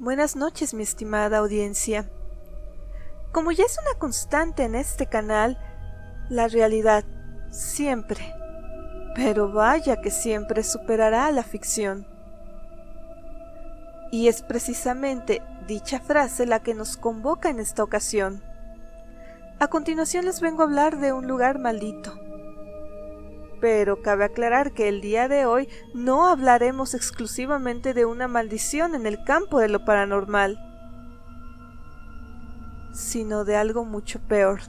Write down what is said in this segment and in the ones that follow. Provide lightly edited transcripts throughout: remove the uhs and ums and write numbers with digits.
Buenas noches, mi estimada audiencia. Como ya es una constante en este canal, la realidad siempre, pero vaya que siempre superará a la ficción. Y es precisamente dicha frase la que nos convoca en esta ocasión. A continuación les vengo a hablar de un lugar maldito. Pero cabe aclarar que el día de hoy no hablaremos exclusivamente de una maldición en el campo de lo paranormal, sino de algo mucho peor.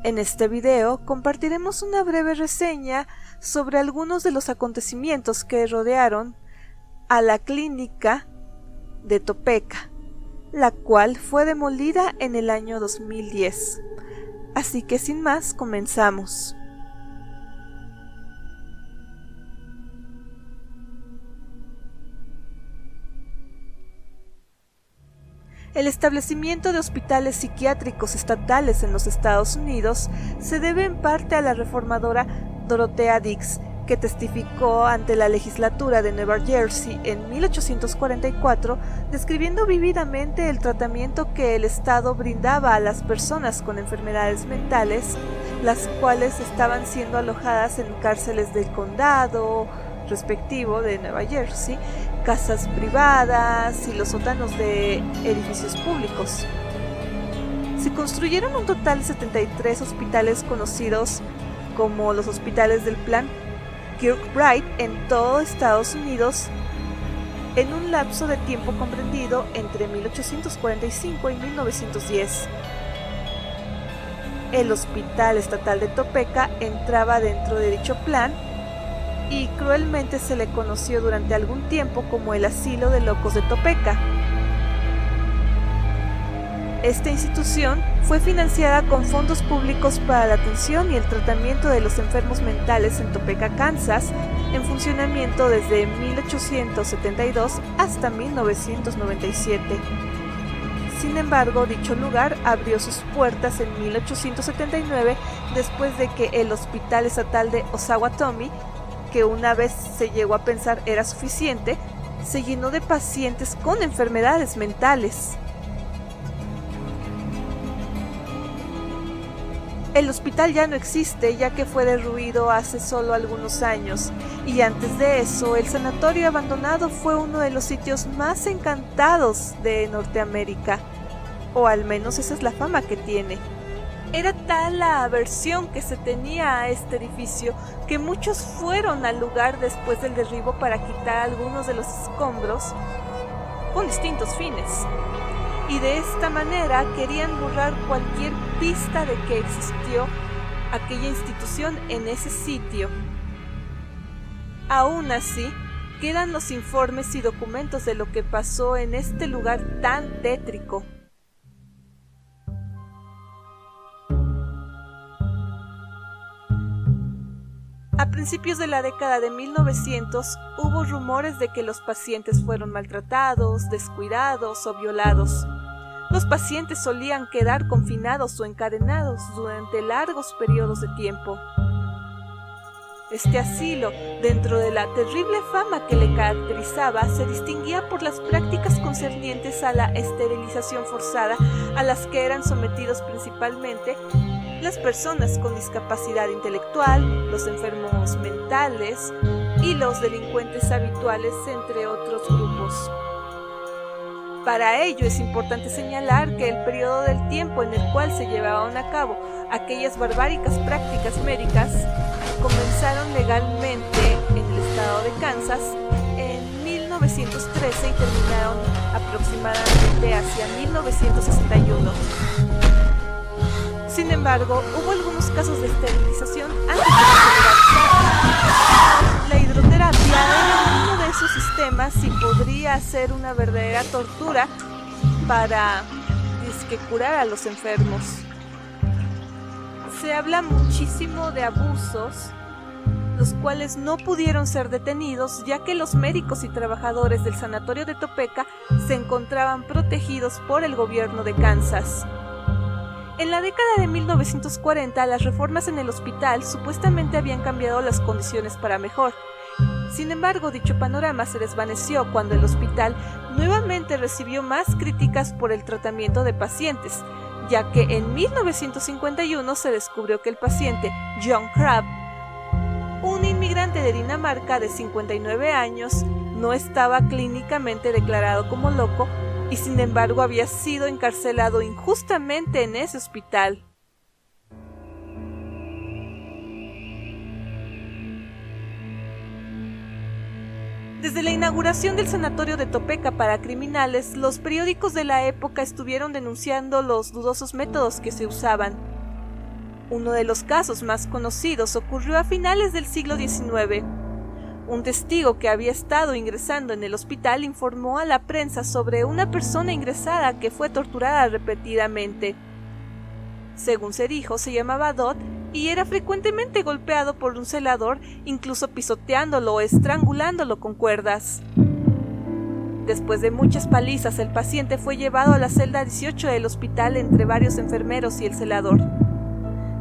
En este video compartiremos una breve reseña sobre algunos de los acontecimientos que rodearon a la clínica de Topeka, la cual fue demolida en el año 2010. Así que sin más, comenzamos. El establecimiento de hospitales psiquiátricos estatales en los Estados Unidos se debe en parte a la reformadora Dorothea Dix, que testificó ante la legislatura de Nueva Jersey en 1844, describiendo vívidamente el tratamiento que el Estado brindaba a las personas con enfermedades mentales, las cuales estaban siendo alojadas en cárceles del condado respectivo de Nueva Jersey, casas privadas y los sótanos de edificios públicos. Se construyeron un total de 73 hospitales conocidos como los hospitales del Plan Kirkbride en todo Estados Unidos en un lapso de tiempo comprendido entre 1845 y 1910. El Hospital Estatal de Topeka entraba dentro de dicho plan y cruelmente se le conoció durante algún tiempo como el Asilo de Locos de Topeka. Esta institución fue financiada con fondos públicos para la atención y el tratamiento de los enfermos mentales en Topeka, Kansas, en funcionamiento desde 1872 hasta 1997. Sin embargo, dicho lugar abrió sus puertas en 1879 después de que el Hospital Estatal de Osawatomie, que una vez se llegó a pensar era suficiente, se llenó de pacientes con enfermedades mentales. El hospital ya no existe, ya que fue derruido hace solo algunos años, y antes de eso, el sanatorio abandonado fue uno de los sitios más encantados de Norteamérica, o al menos esa es la fama que tiene. Era tal la aversión que se tenía a este edificio que muchos fueron al lugar después del derribo para quitar algunos de los escombros con distintos fines. Y de esta manera querían borrar cualquier pista de que existió aquella institución en ese sitio. Aún así, quedan los informes y documentos de lo que pasó en este lugar tan tétrico. A principios de la década de 1900 hubo rumores de que los pacientes fueron maltratados, descuidados o violados. Los pacientes solían quedar confinados o encadenados durante largos periodos de tiempo. Este asilo, dentro de la terrible fama que le caracterizaba, se distinguía por las prácticas concernientes a la esterilización forzada a las que eran sometidos principalmente las personas con discapacidad intelectual, los enfermos mentales y los delincuentes habituales, entre otros grupos. Para ello es importante señalar que el periodo del tiempo en el cual se llevaban a cabo aquellas barbáricas prácticas médicas comenzaron legalmente en el estado de Kansas en 1913 y terminaron aproximadamente hacia 1961. Sin embargo, hubo algunos casos de esterilización antes de la La hidroterapia era uno de esos sistemas y podría ser una verdadera tortura para curar a los enfermos. Se habla muchísimo de abusos, los cuales no pudieron ser detenidos ya que los médicos y trabajadores del sanatorio de Topeka se encontraban protegidos por el gobierno de Kansas. En la década de 1940, las reformas en el hospital supuestamente habían cambiado las condiciones para mejor. Sin embargo, dicho panorama se desvaneció cuando el hospital nuevamente recibió más críticas por el tratamiento de pacientes, ya que en 1951 se descubrió que el paciente John Crabbe, un inmigrante de Dinamarca de 59 años, no estaba clínicamente declarado como loco y sin embargo había sido encarcelado injustamente en ese hospital. Desde la inauguración del sanatorio de Topeka para criminales, los periódicos de la época estuvieron denunciando los dudosos métodos que se usaban. Uno de los casos más conocidos ocurrió a finales del siglo XIX. Un testigo que había estado ingresando en el hospital informó a la prensa sobre una persona ingresada que fue torturada repetidamente. Según se dijo, se llamaba Dodd y era frecuentemente golpeado por un celador, incluso pisoteándolo o estrangulándolo con cuerdas. Después de muchas palizas, el paciente fue llevado a la celda 18 del hospital entre varios enfermeros y el celador.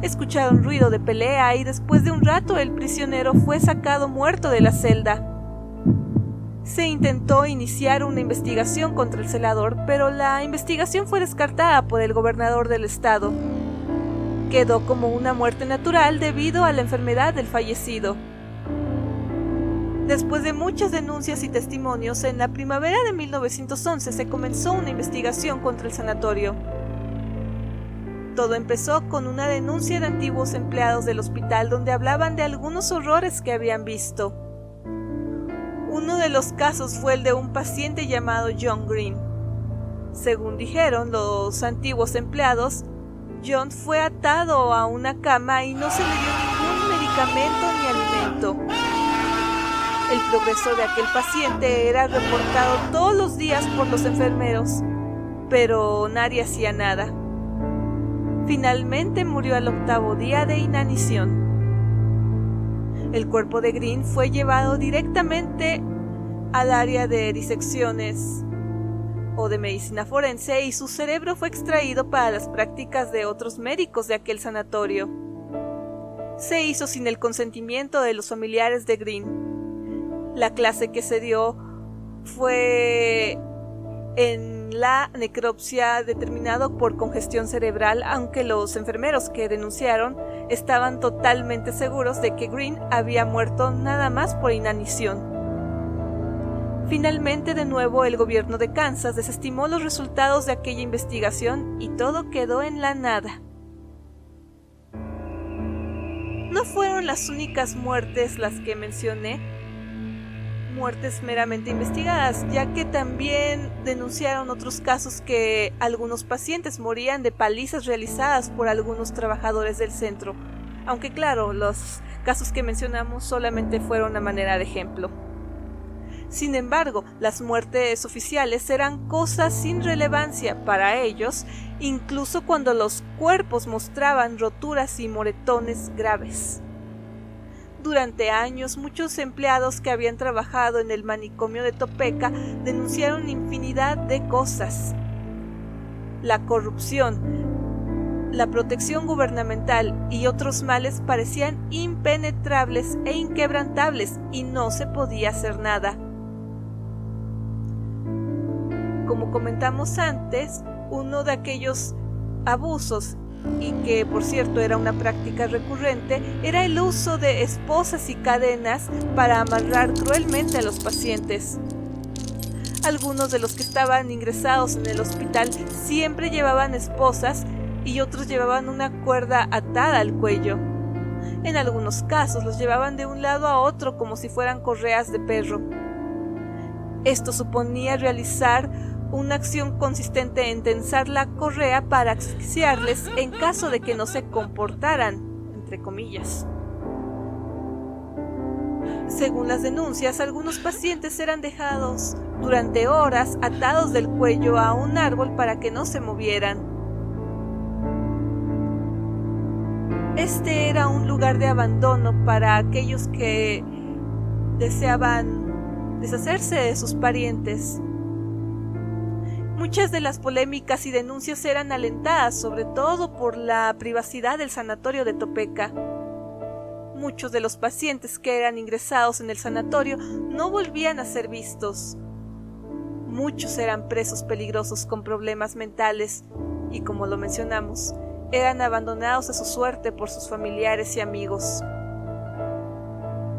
Escucharon ruido de pelea y después de un rato el prisionero fue sacado muerto de la celda. Se intentó iniciar una investigación contra el celador, pero la investigación fue descartada por el gobernador del estado. Quedó como una muerte natural debido a la enfermedad del fallecido. Después de muchas denuncias y testimonios, en la primavera de 1911 se comenzó una investigación contra el sanatorio. Todo empezó con una denuncia de antiguos empleados del hospital donde hablaban de algunos horrores que habían visto. Uno de los casos fue el de un paciente llamado John Green. Según dijeron los antiguos empleados, John fue atado a una cama y no se le dio ningún medicamento ni alimento. El progreso de aquel paciente era reportado todos los días por los enfermeros, pero nadie hacía nada. Finalmente murió al 8º día de inanición. El cuerpo de Green fue llevado directamente al área de disecciones o de medicina forense y su cerebro fue extraído para las prácticas de otros médicos de aquel sanatorio. Se hizo sin el consentimiento de los familiares de Green. La clase que se dio fue en la necropsia determinado por congestión cerebral, aunque los enfermeros que denunciaron estaban totalmente seguros de que Green había muerto nada más por inanición. Finalmente, de nuevo, el gobierno de Kansas desestimó los resultados de aquella investigación y todo quedó en la nada. No fueron las únicas muertes las que mencioné, muertes meramente investigadas, ya que también denunciaron otros casos que algunos pacientes morían de palizas realizadas por algunos trabajadores del centro, aunque claro, los casos que mencionamos solamente fueron a manera de ejemplo. Sin embargo, las muertes oficiales eran cosas sin relevancia para ellos, incluso cuando los cuerpos mostraban roturas y moretones graves. Durante años, muchos empleados que habían trabajado en el manicomio de Topeka denunciaron infinidad de cosas. La corrupción, la protección gubernamental y otros males parecían impenetrables e inquebrantables y no se podía hacer nada. Como comentamos antes, uno de aquellos abusos, y que por cierto era una práctica recurrente, era el uso de esposas y cadenas para amarrar cruelmente a los pacientes. Algunos de los que estaban ingresados en el hospital siempre llevaban esposas y otros llevaban una cuerda atada al cuello. En algunos casos los llevaban de un lado a otro como si fueran correas de perro. Esto suponía realizar una acción consistente en tensar la correa para asfixiarles en caso de que no se comportaran, entre comillas. Según las denuncias, algunos pacientes eran dejados durante horas atados del cuello a un árbol para que no se movieran. Este era un lugar de abandono para aquellos que deseaban deshacerse de sus parientes. Muchas de las polémicas y denuncias eran alentadas sobre todo por la privacidad del sanatorio de Topeka. muchos de los pacientes que eran ingresados en el sanatorio no volvían a ser vistos. Muchos eran presos peligrosos con problemas mentales y, como lo mencionamos, eran abandonados a su suerte por sus familiares y amigos.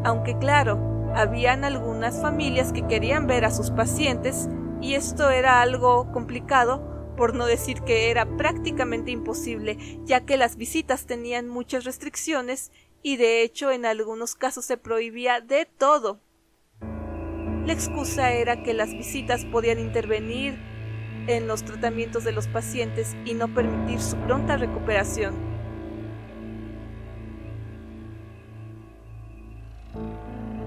Aunque claro, habían algunas familias que querían ver a sus pacientes y esto era algo complicado, por no decir que era prácticamente imposible, ya que las visitas tenían muchas restricciones y de hecho en algunos casos se prohibía de todo. La excusa era que las visitas podían intervenir en los tratamientos de los pacientes y no permitir su pronta recuperación.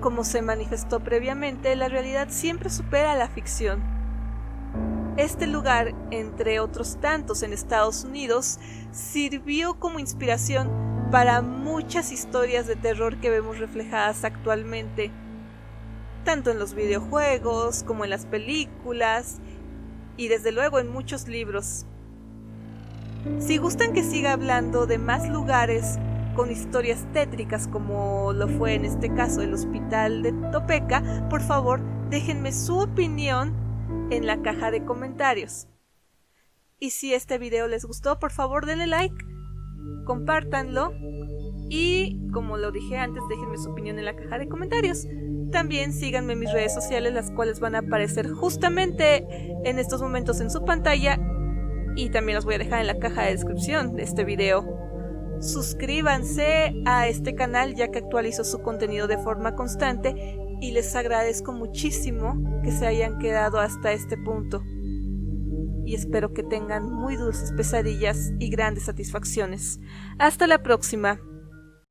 Como se manifestó previamente, la realidad siempre supera la ficción. Este lugar, entre otros tantos en Estados Unidos, sirvió como inspiración para muchas historias de terror que vemos reflejadas actualmente, tanto en los videojuegos como en las películas y desde luego en muchos libros. Si gustan que siga hablando de más lugares con historias tétricas como lo fue en este caso el hospital de Topeka, por favor déjenme su opinión en la caja de comentarios. Y si este video les gustó, por favor denle like, compártanlo y, como lo dije antes, déjenme su opinión en la caja de comentarios. También síganme en mis redes sociales, las cuales van a aparecer justamente en estos momentos en su pantalla y también las voy a dejar en la caja de descripción de este video. Suscríbanse a este canal ya que actualizo su contenido de forma constante y les agradezco muchísimo que se hayan quedado hasta este punto. Y espero que tengan muy dulces pesadillas y grandes satisfacciones. Hasta la próxima.